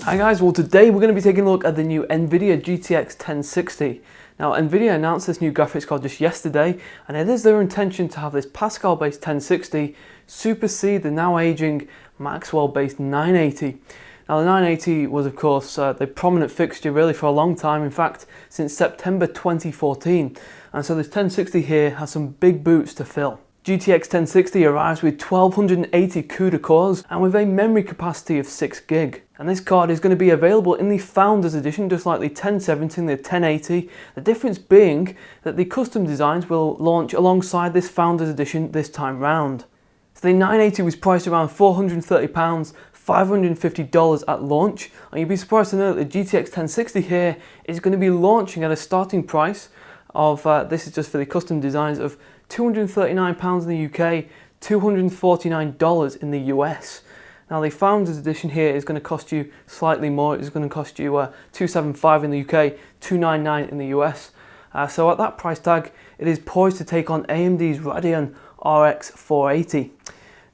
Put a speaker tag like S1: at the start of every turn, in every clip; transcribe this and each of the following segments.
S1: Hi guys, well today we're going to be taking a look at the new NVIDIA GTX 1060. Now NVIDIA announced this new graphics card just yesterday, and it is their intention to have this Pascal based 1060 supersede the now aging Maxwell based 980. Now the 980 was of course the prominent fixture really for a long time, in fact since September 2014, and so this 1060 here has some big boots to fill. GTX 1060 arrives with 1280 CUDA cores and with a memory capacity of 6 gig. And this card is going to be available in the Founders Edition, just like the 1070 and the 1080. The difference being that the custom designs will launch alongside this Founders Edition this time round. So the 980 was priced around £430, $550 at launch, and you'd be surprised to know that the GTX 1060 here is going to be launching at a starting price of, this is just for the custom designs, of £239 in the UK, $249 in the US. Now the Founders Edition here is going to cost you slightly more. It's going to cost you $275 in the UK, $299 in the US. So at that price tag, it is poised to take on AMD's Radeon RX 480.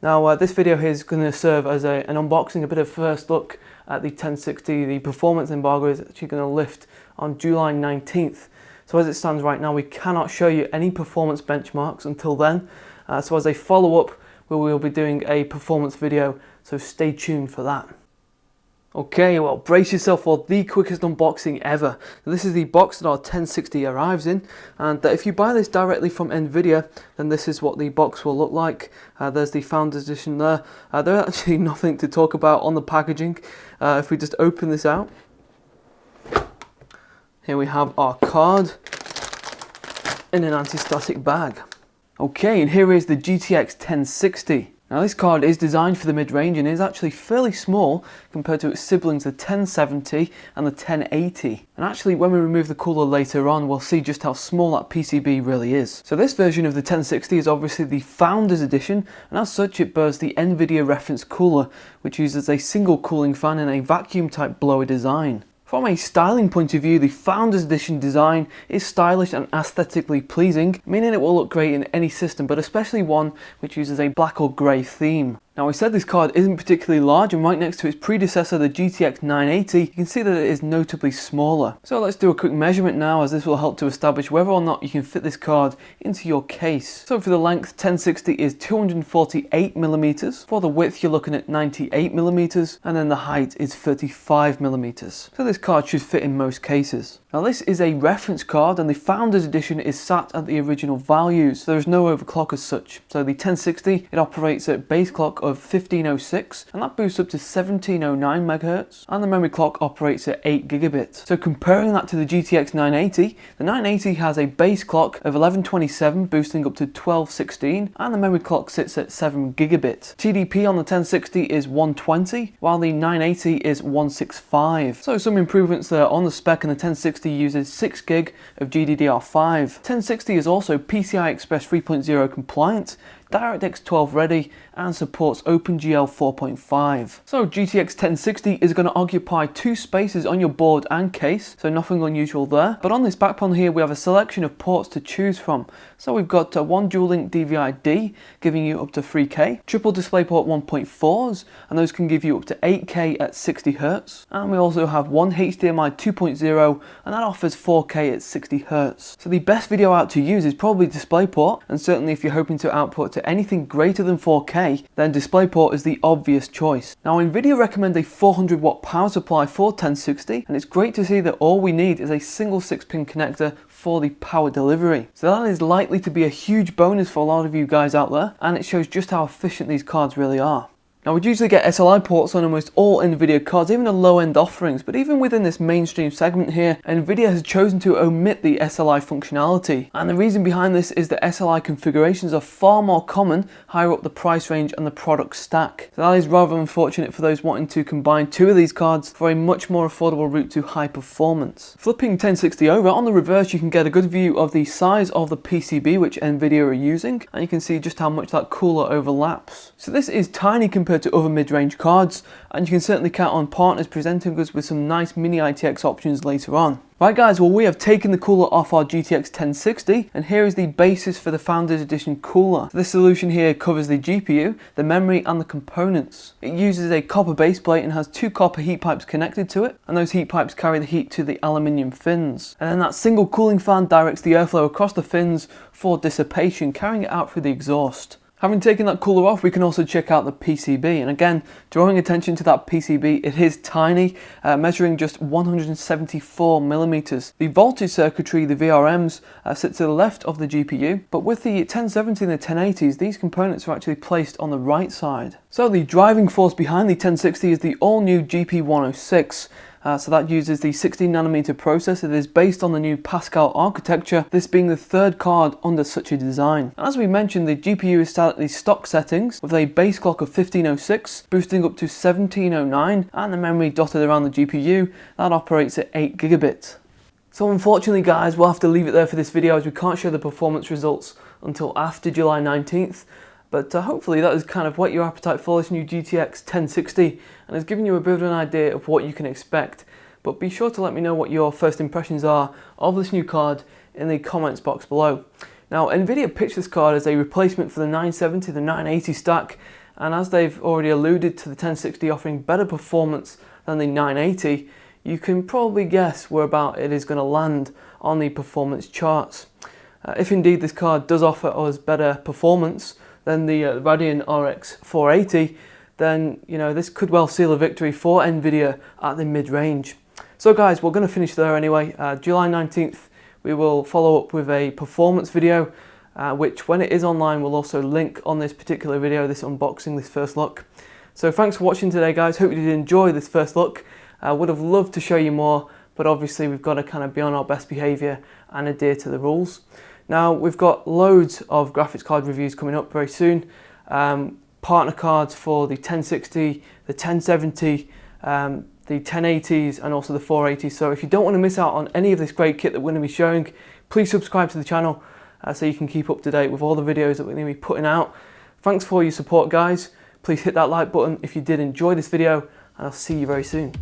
S1: Now this video here is going to serve as an unboxing, a bit of first look at the 1060. The performance embargo is actually going to lift on July 19th. So as it stands right now, we cannot show you any performance benchmarks until then. So as a follow-up, we will be doing a performance video, so stay tuned for that. Okay, well, brace yourself for the quickest unboxing ever. This is the box that our 1060 arrives in, and if you buy this directly from NVIDIA, then this is what the box will look like. There's the Founders Edition there. There's actually nothing to talk about on the packaging. If we just open this out, here we have our card in an anti-static bag. Okay, and here is the GTX 1060. Now this card is designed for the mid-range and is actually fairly small compared to its siblings, the 1070 and the 1080. And actually when we remove the cooler later on, we'll see just how small that PCB really is. So this version of the 1060 is obviously the Founders Edition, and as such it bears the NVIDIA reference cooler, which uses a single cooling fan in a vacuum type blower design. From a styling point of view, the Founders Edition design is stylish and aesthetically pleasing, meaning it will look great in any system, but especially one which uses a black or grey theme. Now I said this card isn't particularly large, and right next to its predecessor, the GTX 980, you can see that it is notably smaller. So let's do a quick measurement now, as this will help to establish whether or not you can fit this card into your case. So for the length, 1060 is 248mm. For the width, you're looking at 98mm, and then the height is 35mm. So this card should fit in most cases. Now this is a reference card, and the Founders Edition is sat at the original values. So there is no overclock as such. So the 1060, it operates at base clock of 1506, and that boosts up to 1709 MHz, and the memory clock operates at 8 gigabit. So comparing that to the GTX 980, the 980 has a base clock of 1127 boosting up to 1216, and the memory clock sits at 7 gigabit. TDP on the 1060 is 120, while the 980 is 165. So some improvements there on the spec, and the 1060 uses 6 gig of GDDR5. 1060 is also PCI Express 3.0 compliant, DirectX 12 ready, and supports OpenGL 4.5. So GTX 1060 is going to occupy 2 spaces on your board and case, so nothing unusual there. But on this back panel here, we have a selection of ports to choose from. So we've got one dual-link DVI-D, giving you up to 3K, triple DisplayPort 1.4s, and those can give you up to 8K at 60Hz. And we also have one HDMI 2.0, and that offers 4K at 60Hz. So the best video out to use is probably DisplayPort, and certainly if you're hoping to output to anything greater than 4K, then DisplayPort is the obvious choice. Now NVIDIA recommend a 400 watt power supply for 1060, and it's great to see that all we need is a single 6-pin connector for the power delivery. So that is likely to be a huge bonus for a lot of you guys out there, and it shows just how efficient these cards really are. Now we'd usually get SLI ports on almost all NVIDIA cards, even the low-end offerings, but even within this mainstream segment here, NVIDIA has chosen to omit the SLI functionality. And the reason behind this is that SLI configurations are far more common higher up the price range and the product stack. So that is rather unfortunate for those wanting to combine 2 of these cards for a much more affordable route to high performance. Flipping 1060 over, on the reverse you can get a good view of the size of the PCB which NVIDIA are using, and you can see just how much that cooler overlaps. So this is tiny compared compared to other mid-range cards, and you can certainly count on partners presenting us with some nice mini ITX options later on. Right guys, well we have taken the cooler off our GTX 1060, and here is the basis for the Founders Edition cooler. So this solution here covers the GPU, the memory and the components. It uses a copper base plate and has 2 copper heat pipes connected to it, and those heat pipes carry the heat to the aluminium fins. And then that single cooling fan directs the airflow across the fins for dissipation, carrying it out through the exhaust. Having taken that cooler off, we can also check out the PCB, and again, drawing attention to that PCB, it is tiny, measuring just 174 millimeters. The voltage circuitry, the VRMs, sit to the left of the GPU, but with the 1070 and the 1080s, these components are actually placed on the right side. So the driving force behind the 1060 is the all-new GP106. So that uses the 16nm processor that is based on the new Pascal architecture, this being the 3rd card under such a design. And as we mentioned, the GPU is set at the stock settings with a base clock of 1506, boosting up to 1709, and the memory dotted around the GPU that operates at 8 gigabits. So unfortunately guys, we'll have to leave it there for this video as we can't show the performance results until after July 19th. But hopefully that has kind of whet your appetite for this new GTX 1060 and has given you a bit of an idea of what you can expect. But be sure to let me know what your first impressions are of this new card in the comments box below. Now NVIDIA pitched this card as a replacement for the 970, the 980 stack, and as they've already alluded to the 1060 offering better performance than the 980, you can probably guess where about it is going to land on the performance charts. If indeed this card does offer us better performance than the Radeon RX 480, then this could well seal a victory for NVIDIA at the mid-range. So guys, we're going to finish there anyway. July 19th we will follow up with a performance video, which when it is online we'll also link on this particular video, this unboxing, this first look. So thanks for watching today guys, hope you did enjoy this first look. Would have loved to show you more, but obviously we've got to kind of be on our best behaviour and adhere to the rules. Now we've got loads of graphics card reviews coming up very soon. Partner cards for the 1060, the 1070, the 1080s and also the 480s. So if you don't want to miss out on any of this great kit that we're going to be showing, please subscribe to the channel so you can keep up to date with all the videos that we're going to be putting out. Thanks for your support guys. Please hit that like button if you did enjoy this video, and I'll see you very soon.